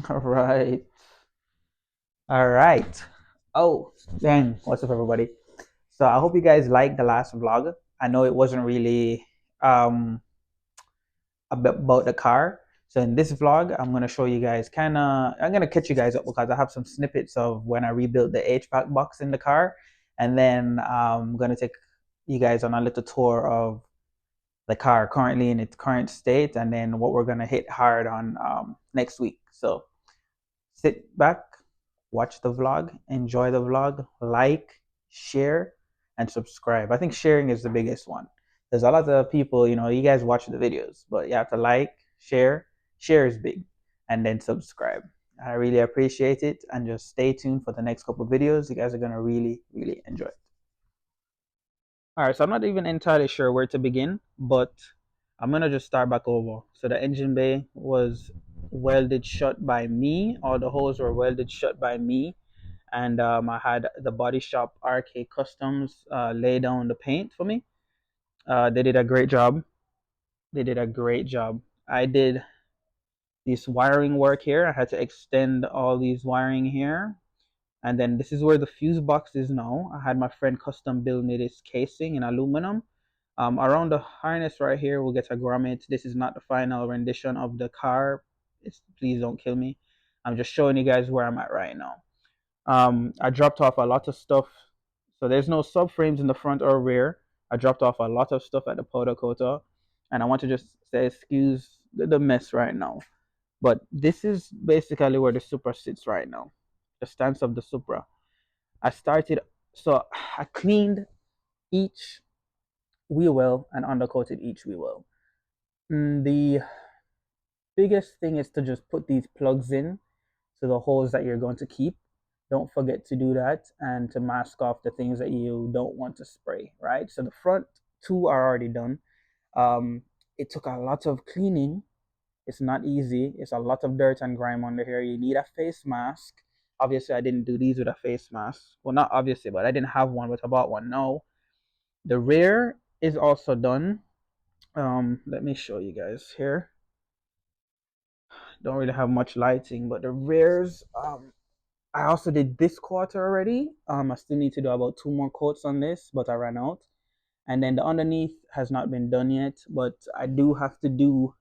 All right. All right. Oh, dang. What's up, everybody? So I hope you guys liked the last vlog. I know it wasn't really um about the car. So in this vlog, I'm gonna show you guys I'm gonna catch you guys up because I have some snippets of when I rebuilt the HVAC box in the car, and then I'm gonna take you guys on a little tour of the car currently in its current state, and then what we're gonna hit hard on next week. So sit back, watch the vlog, enjoy the vlog, like, share, and subscribe. I think sharing is the biggest one. There's a lot of people, you guys watch the videos, but you have to like, share. Share is big, and then subscribe. I really appreciate it, and just stay tuned for the next couple of videos. You guys are gonna really, really enjoy it. All right, so I'm not even entirely sure where to begin, but I'm gonna just start back over. So the engine bay was welded shut by me. All the holes were welded shut by me, and I had the body shop RK Customs lay down the paint for me. They did a great job. They did a great job. I did this wiring work here. I had to extend all these wiring here, and then this is where the fuse box is now. I had my friend custom build me this casing in aluminum. Around the harness right here, we'll get a grommet. This is not the final rendition of the car. Please don't kill me. I'm just showing you guys where I'm at right now. I dropped off a lot of stuff. So there's no subframes in the front or rear. I dropped off a lot of stuff at the powder coater. And I want to just say excuse the mess right now. But this is basically where the Supra sits right now. The stance of the Supra. I started, so I cleaned each wheel well and undercoated each wheel well. The biggest thing is to just put these plugs in to the holes that you're going to keep. Don't forget to do that and to mask off the things that you don't want to spray, right? So the front two are already done. Um, it took a lot of cleaning. It's not easy. It's a lot of dirt and grime under here. You need a face mask. Obviously, I didn't do these with a face mask. Well, not obviously, but I didn't have one, but I bought one. No. The rear is also done. Let me show you guys here. Don't really have much lighting, but the rears, I also did this quarter already. I still need to do about two more coats on this, but I ran out. And then the underneath has not been done yet, but I do have to do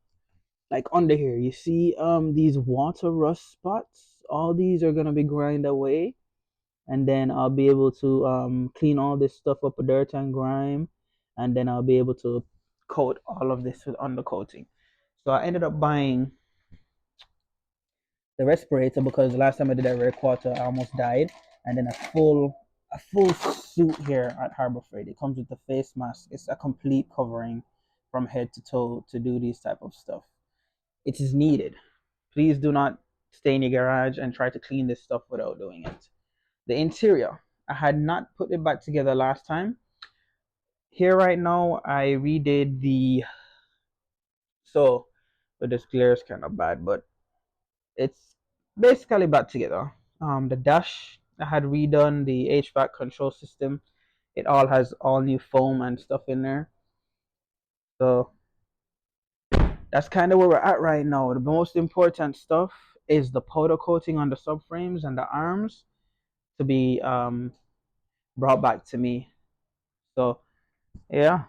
like under here. You see these water rust spots? All these are gonna be grind away, and then I'll be able to clean all this stuff up with dirt and grime, and then I'll be able to coat all of this with undercoating. So I ended up buying the respirator because the last time I did a rear quarter, I almost died. And then a full suit here at Harbor Freight. It comes with the face mask. It's a complete covering from head to toe to do these type of stuff. It is needed. Please do not stay in your garage and try to clean this stuff without doing it. The interior, I had not put it back together last time. Here right now, I redid the so, but this glare is kind of bad, but it's basically back together. The dash, I had redone the HVAC control system. It all has all new foam and stuff in there. So that's kind of where we're at right now. The most important stuff is the powder coating on the subframes and the arms to be brought back to me. So yeah,